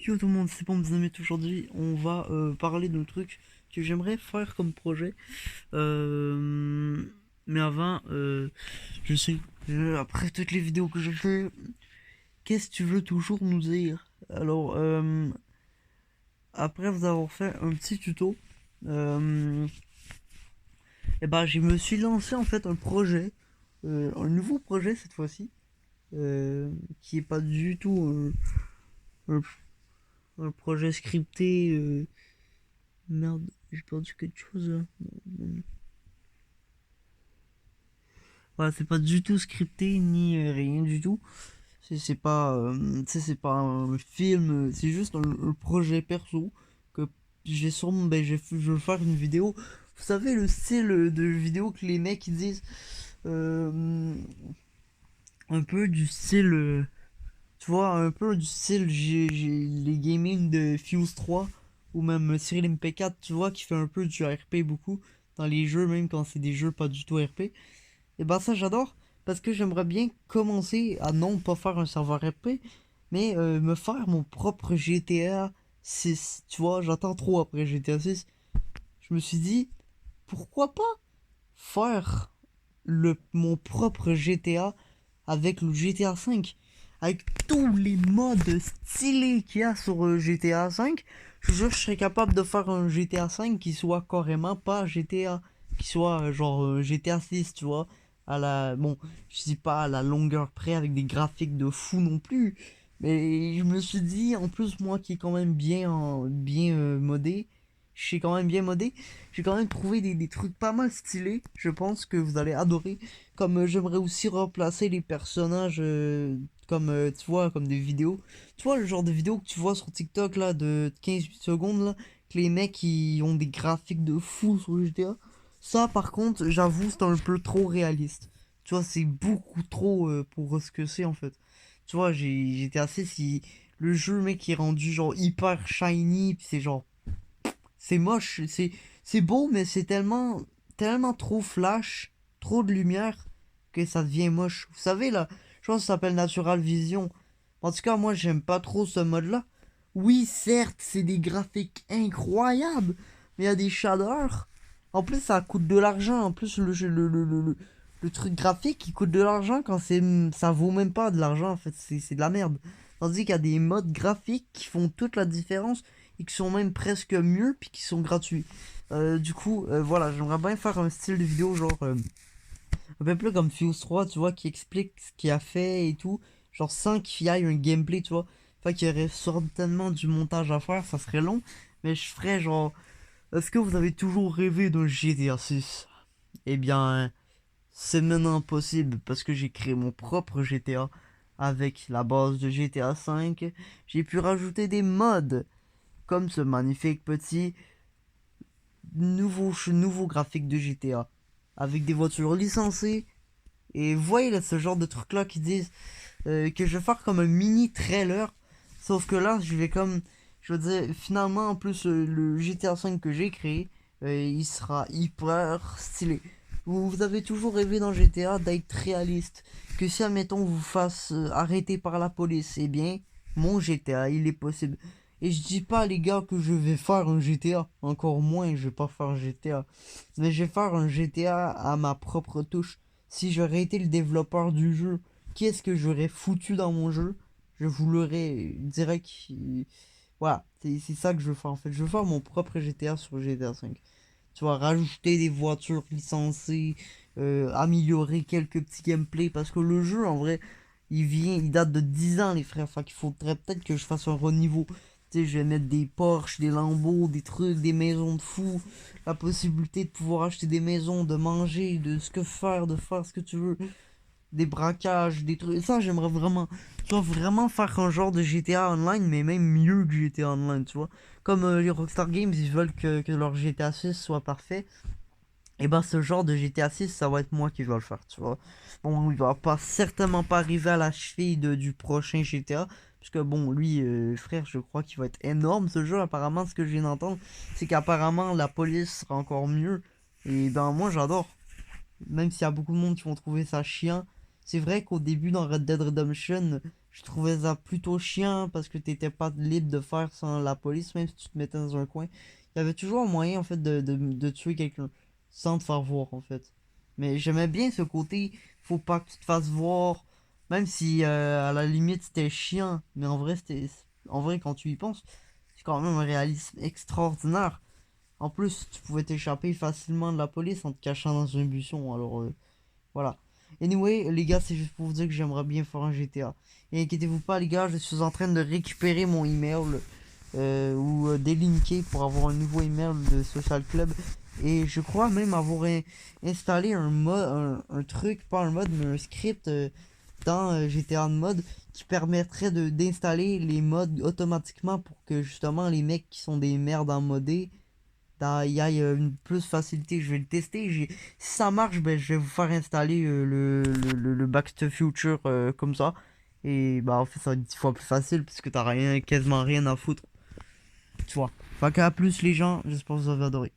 Yo tout le monde, c'est Pommes. Aujourd'hui, on va parler d'un truc que j'aimerais faire comme projet. Euh, mais avant, je sais, après toutes les vidéos que j'ai fait, qu'est-ce que tu veux toujours nous dire? Alors, après vous avoir fait un petit tuto, et ben, je me suis lancé en fait un projet, un nouveau projet cette fois-ci, qui est pas du tout un, un projet scripté. Merde, j'ai perdu quelque chose là. Voilà, c'est pas du tout scripté ni rien du tout. C'est pas, c'est pas un film, c'est juste un projet perso que j'ai sûrement, je veux faire une vidéo. Vous savez le style de vidéo que les mecs ils disent, euh, un peu du style, tu vois, un peu du style j'ai les gaming de Fuse 3 ou même Cyril MP4, tu vois, qui fait un peu du RP beaucoup dans les jeux, même quand c'est des jeux pas du tout RP. Et bah ça j'adore parce que j'aimerais bien commencer à non pas faire un serveur RP, mais me faire mon propre GTA 6. Tu vois, j'attends trop après GTA 6. Je me suis dit, pourquoi pas faire mon propre GTA avec le GTA 5, avec tous les modes stylés qu'il y a sur GTA 5. Je suis sûr que je serais capable de faire un GTA 5 qui soit carrément pas GTA, qui soit genre GTA 6, tu vois. À la, bon, je dis pas à la longueur près avec des graphiques de fou non plus, mais je me suis dit, en plus moi qui est quand même bien modé, je suis quand même bien modé, j'ai quand même trouvé des trucs pas mal stylés. Je pense que vous allez adorer. Comme j'aimerais aussi remplacer les personnages comme tu vois comme des vidéos. Tu vois le genre de vidéos que tu vois sur TikTok là de 15 secondes là, que les mecs qui ont des graphiques de fou sur GTA. Ça par contre, j'avoue, c'est un peu trop réaliste. Tu vois, c'est beaucoup trop pour ce que c'est en fait. Tu vois, j'étais assez si le jeu mec est rendu genre hyper shiny, puis c'est genre c'est moche, c'est beau, mais c'est tellement trop flash, trop de lumière que ça devient moche. Vous savez là, je pense que ça s'appelle Natural Vision. En tout cas, moi j'aime pas trop ce mode-là. Oui, certes, c'est des graphiques incroyables, mais il y a des shaders. En plus, ça coûte de l'argent. En plus, le truc graphique, il coûte de l'argent quand ça vaut même pas de l'argent. En fait, c'est de la merde. Tandis qu'il y a des modes graphiques qui font toute la différence et qui sont même presque mieux puis qui sont gratuits. Du coup, voilà, j'aimerais bien faire un style de vidéo genre un peu plus comme Fuse 3, tu vois, qui explique ce qu'il a fait et tout, genre sans qu'il y ait un gameplay, tu vois. Enfin, qu'il y aurait certainement du montage à faire, ça serait long, mais je ferais genre, est-ce que vous avez toujours rêvé d'un GTA 6? Eh bien, c'est maintenant possible parce que j'ai créé mon propre GTA avec la base de GTA 5. J'ai pu rajouter des mods comme ce magnifique petit nouveau graphique de GTA avec des voitures licenciées. Et vous voyez là ce genre de trucs là qui disent que je vais faire comme un mini trailer. Sauf que là je vais comme, je veux dire, finalement en plus le GTA 5 que j'ai créé, il sera hyper stylé. Vous avez toujours rêvé dans GTA d'être réaliste. Que si admettons vous fasse arrêter par la police, eh bien mon GTA il est possible. Et je dis pas les gars que je vais faire un GTA, encore moins je vais pas faire un GTA. Mais je vais faire un GTA à ma propre touche. Si j'aurais été le développeur du jeu, qu'est-ce que j'aurais foutu dans mon jeu? Je vous l'aurais direct. Voilà, c'est ça que je veux faire en fait. Je veux faire mon propre GTA sur GTA 5. Tu vois, rajouter des voitures licenciées, améliorer quelques petits gameplays. Parce que le jeu, en vrai, il date de 10 ans, les frères. Enfin, qu'il faudrait peut-être que je fasse un reniveau. Tu sais, je vais mettre des Porsche, des Lambeaux, des trucs, des maisons de fous. La possibilité de pouvoir acheter des maisons, de manger, de ce que faire, de faire ce que tu veux. Des braquages, des trucs. Ça, j'aimerais vraiment. Tu vois, vraiment faire un genre de GTA Online, mais même mieux que GTA Online, tu vois. Comme les Rockstar Games, ils veulent que leur GTA 6 soit parfait. Et ben, ce genre de GTA 6, ça va être moi qui vais le faire, tu vois. Bon, il va pas certainement pas arriver à la cheville du prochain GTA. Parce que bon, lui, frère, je crois qu'il va être énorme ce jeu. Apparemment, ce que je viens d'entendre, c'est qu'apparemment la police sera encore mieux. Et ben, moi, j'adore. Même s'il y a beaucoup de monde qui vont trouver ça chiant. C'est vrai qu'au début dans Red Dead Redemption, je trouvais ça plutôt chiant parce que t'étais pas libre de faire sans la police, même si tu te mettais dans un coin. Il y avait toujours un moyen en fait de tuer quelqu'un sans te faire voir en fait. Mais j'aimais bien ce côté, faut pas que tu te fasses voir, même si à la limite c'était chiant, mais en vrai quand tu y penses, c'est quand même un réalisme extraordinaire. En plus, tu pouvais t'échapper facilement de la police en te cachant dans un buisson, alors voilà. Anyway, les gars, c'est juste pour vous dire que j'aimerais bien faire un GTA. Et inquiétez-vous pas, les gars, je suis en train de récupérer mon email ou délinker pour avoir un nouveau email de Social Club. Et je crois même avoir installé un mode, un truc, pas un mode, mais un script dans GTA de mode qui permettrait d'installer les mods automatiquement pour que justement les mecs qui sont des merdes en modé il y a une plus facilité. Je vais le tester. Si ça marche, ben, je vais vous faire installer le Back to the Future comme ça. Et bah en fait ça va être 10 fois plus facile puisque t'as quasiment rien à foutre. Tu vois. Fait qu'à plus les gens, j'espère que vous avez adoré.